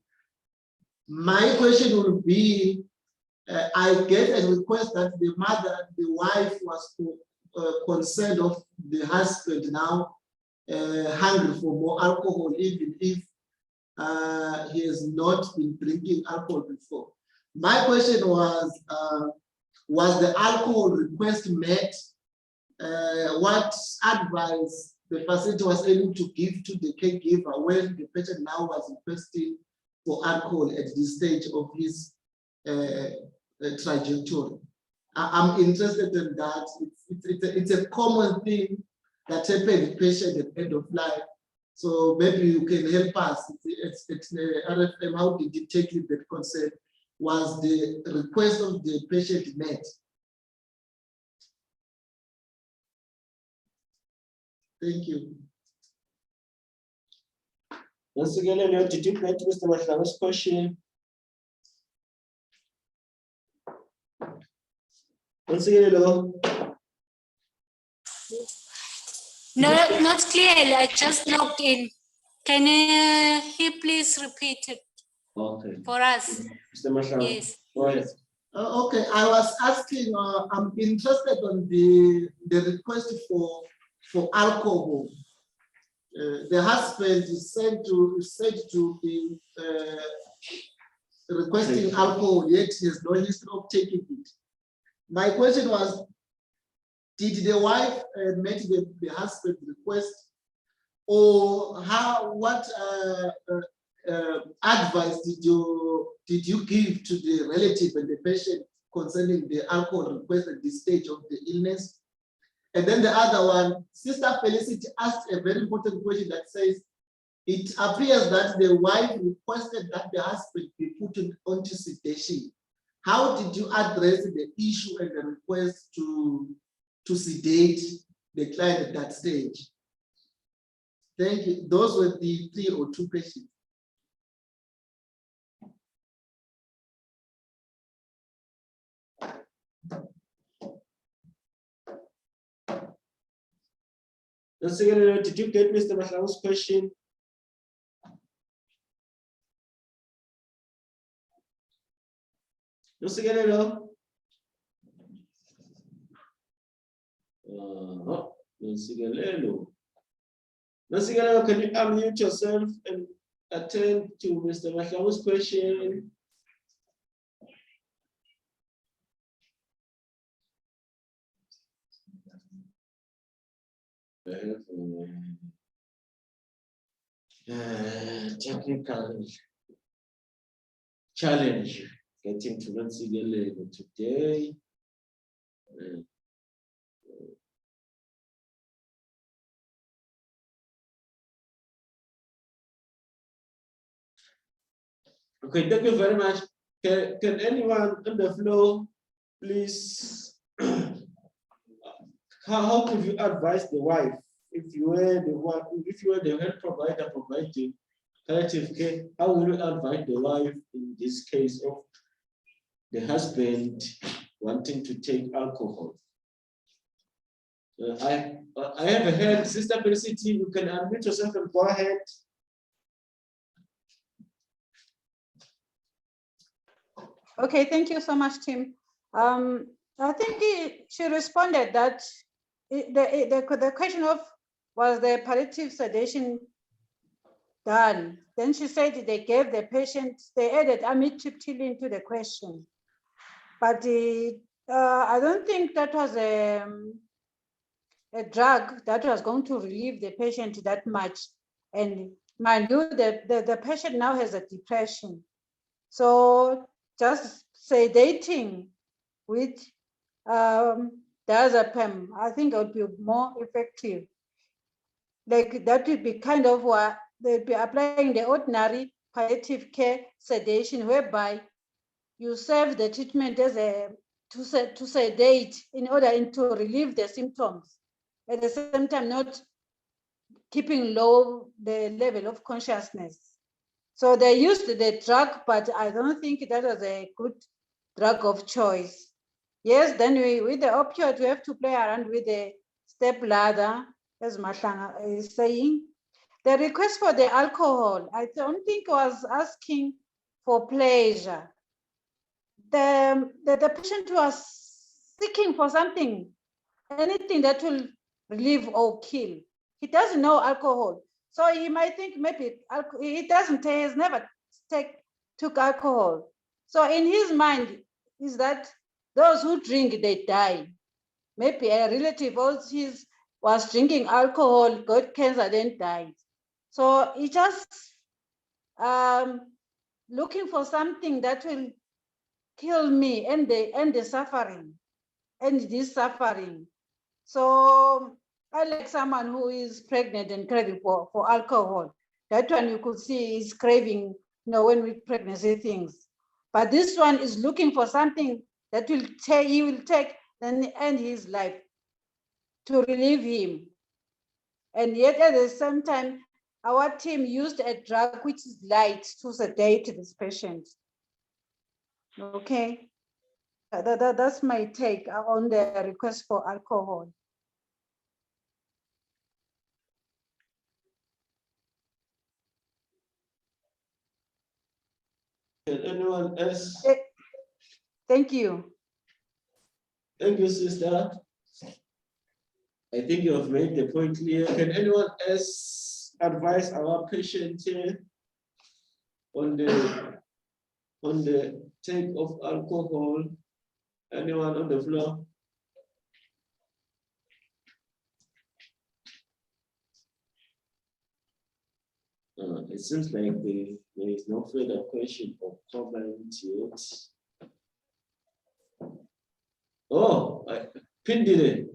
My question would be, I get a request that the mother, the wife was concerned of the husband now hungry for more alcohol, even if he has not been drinking alcohol before. My question was the alcohol request met? What advice the facility was able to give to the caregiver when the patient now was requesting for alcohol at this stage of his trajectory? I'm interested in that. It's a common thing that happens in patient at the end of life. So maybe you can help us. It's RFM, how did you take it, that concept? Was the request of the patient met? Thank you. Once again, did you get Mr. Matlang's question? Once again, hello. No, not clearly. I just logged in. Can he please repeat it for us? Mr. Matlang. Yes. Go ahead. Okay, I was asking, I'm interested on the request for alcohol. The husband is said to be requesting alcohol, yet he has no history of taking it. My question was, did the wife meet the husband's request Or what advice did you give to the relative and the patient concerning the alcohol request at this stage of the illness? And then the other one, Sister Felicity asked a very important question that says, it appears that the wife requested that the husband be put onto sedation. How did you address the issue and the request to sedate the client at that stage? Thank you. Those were the 3 or 2 questions. Did you get Mr. Mahlau's question? No, can you unmute yourself and attend to Mr. Mahlau's question? Technical challenge getting to Nancy today. Okay, thank you very much. Can anyone on the floor please? How could you advise the wife if you were the health provider providing palliative care? How will you advise the wife in this case of the husband wanting to take alcohol? I have a hand, Sister Felicity. You can unmute yourself and go ahead. Okay, thank you so much, Tim. I think she responded that the question of was the palliative sedation done? Then she said they gave the patient, they added amitriptyline to the question. But I don't think that was a drug that was going to relieve the patient that much. And mind you, the patient now has a depression. So just sedating with diazepam, I think it would be more effective. Like that would be kind of what they'd be applying the ordinary palliative care sedation, whereby you serve the treatment as to sedate in order to relieve the symptoms. At the same time, not keeping low the level of consciousness. So they used the drug, but I don't think that was a good drug of choice. Yes, then with the opioid, we have to play around with the step ladder, as Mahlanga is saying. The request for the alcohol, I don't think was asking for pleasure. The patient was seeking for something, anything that will relieve or kill. He doesn't know alcohol. So he might think maybe he doesn't, he has never took alcohol. So in his mind is that those who drink, they die. Maybe a relative of his was drinking alcohol, got cancer, then died. So he just looking for something that will kill me and the suffering, and this suffering. So I like someone who is pregnant and craving for alcohol. That one you could see is craving, when with pregnancy things. But this one is looking for something that he will take and end his life to relieve him. And yet at the same time, our team used a drug which is light to sedate this patient. Okay, that's my take on the request for alcohol. Can anyone else? Thank you. Thank you, sister. I think you have made the point clear. Can anyone else advise our patient here on the take of alcohol? Anyone on the floor? It seems like there is no further question or comment yet. Oh, Pindile.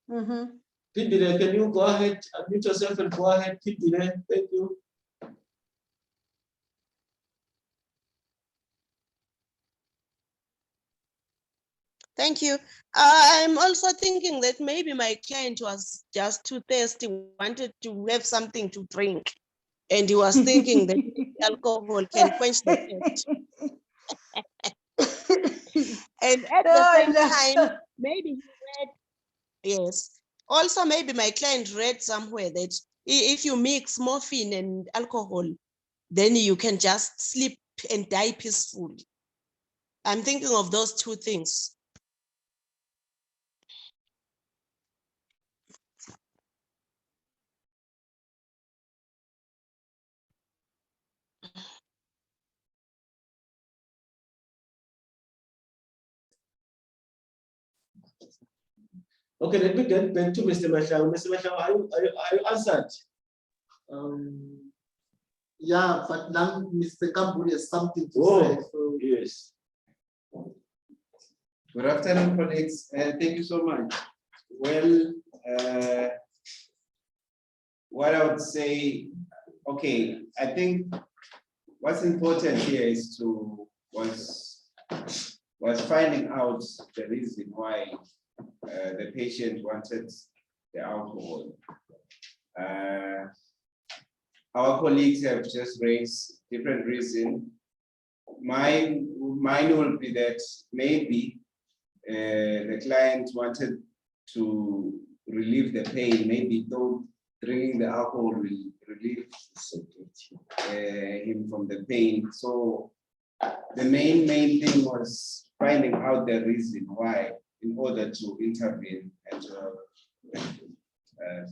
Pindile, can you go ahead, unmute yourself and go ahead, Pindile? Thank you. Thank you. I'm also thinking that maybe my client was just too thirsty, wanted to have something to drink. And he was thinking that alcohol can quench the thirst. And at the same time, maybe he read, yes. Also, maybe my client read somewhere that if you mix morphine and alcohol, then you can just sleep and die peacefully. I'm thinking of those two things. Okay, let me get back to Mr. Mashao. Mr. Mashao, are you answered? Yeah, but now Mr. Kambuli has something to say. So. Yes. Good afternoon, colleagues. Thank you so much. Well, what I would say, okay, I think what's important here is was finding out the reason why the patient wanted the alcohol. Our colleagues have just raised different reasons. Mine will be that maybe the client wanted to relieve the pain, maybe though drinking the alcohol will relieve him from the pain. So the main thing was finding out the reason why in order to intervene and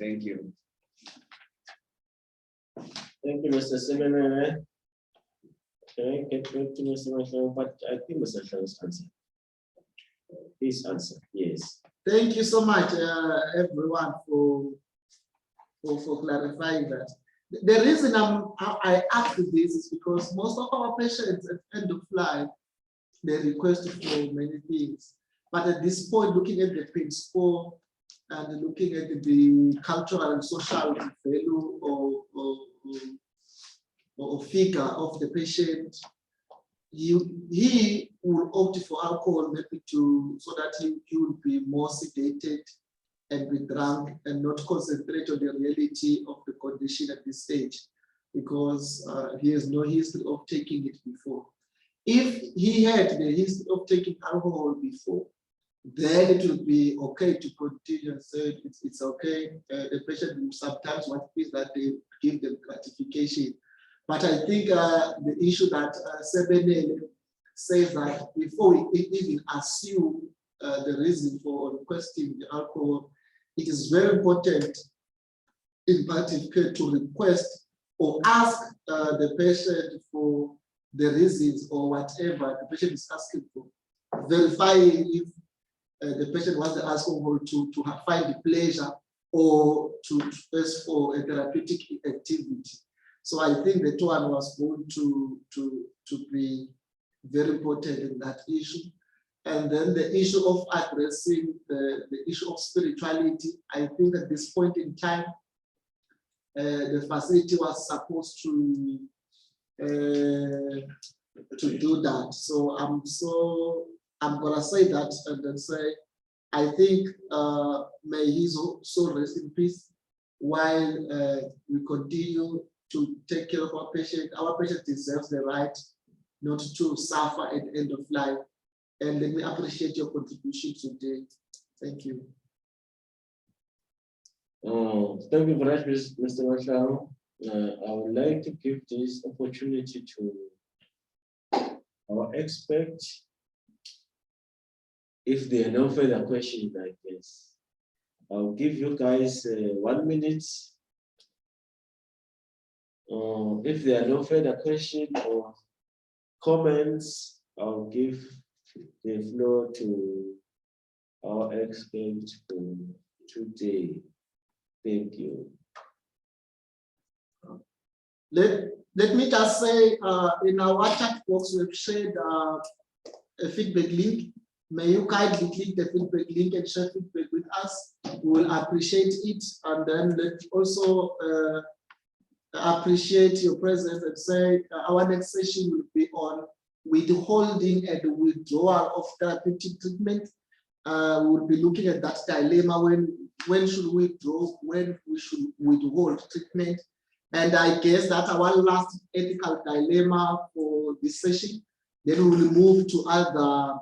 thank you. Thank you, Mr. Semenene. Okay, get back to Mr. Mashao, but I think Mr. Shao's answer. His answer, yes. Thank you so much, everyone, for clarifying that. The reason I asked this is because most of our patients at end of life, they request for many things. But at this point, looking at the pain score and looking at the cultural and social value or figure of the patient, he will opt for alcohol maybe so that he will be more sedated and be drunk and not concentrate on the reality of the condition at this stage, because he has no history of taking it before. If he had the history of taking alcohol before, then it would be okay to continue and say it's okay. The patient will sometimes want is that they give them gratification. But I think the issue that Sebene says that before we even assume the reason for requesting the alcohol, it is very important in palliative care to request or ask the patient for the reasons or whatever the patient is asking for, verifying if the patient wants the alcohol to find the pleasure or to ask for a therapeutic activity. So I think that one was going to be very important in that issue. And then the issue of addressing the issue of spirituality, I think at this point in time, the facility was supposed to do that. So I'm gonna say that and then say, I think may his soul rest in peace while we continue to take care of our patient. Our patient deserves the right not to suffer at the end of life. And let me appreciate your contribution today. Thank you. Thank you very much, Mr. Mashao. I would like to give this opportunity to our experts. If there are no further questions like this, I'll give you guys 1 minute. If there are no further questions or comments, I'll give the floor to our expert for today. Thank you. Let me just say, in our chat box, we've shared a feedback link. May you kindly click the feedback link and share feedback with us. We will appreciate it. And then let's also appreciate your presence and say our next session will be on withholding and withdrawal of therapeutic treatment. We'll be looking at that dilemma, when should we withdraw, when we should withhold treatment. And I guess that's our last ethical dilemma for this session. Then we will move to other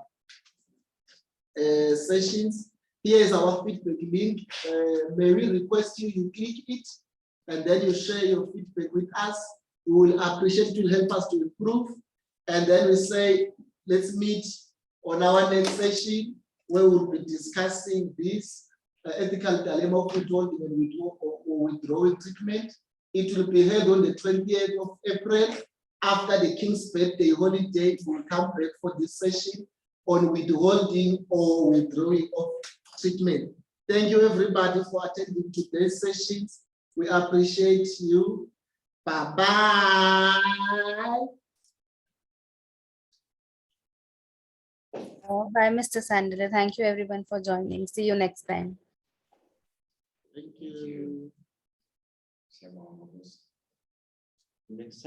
sessions. Here is our feedback link. May we request you click it, and then you share your feedback with us. We will appreciate it, will help us to improve. And then we say, let's meet on our next session, where we'll be discussing this ethical dilemma of withholding and withdrawing treatment. It will be held on the 20th of April. After the King's birthday holiday, we will come back for this session on withholding or withdrawing of treatment. Thank you, everybody, for attending today's sessions. We appreciate you. Bye-bye. Bye, Mr. Sandler. Thank you, everyone, for joining. See you next time. Thank you. Next time.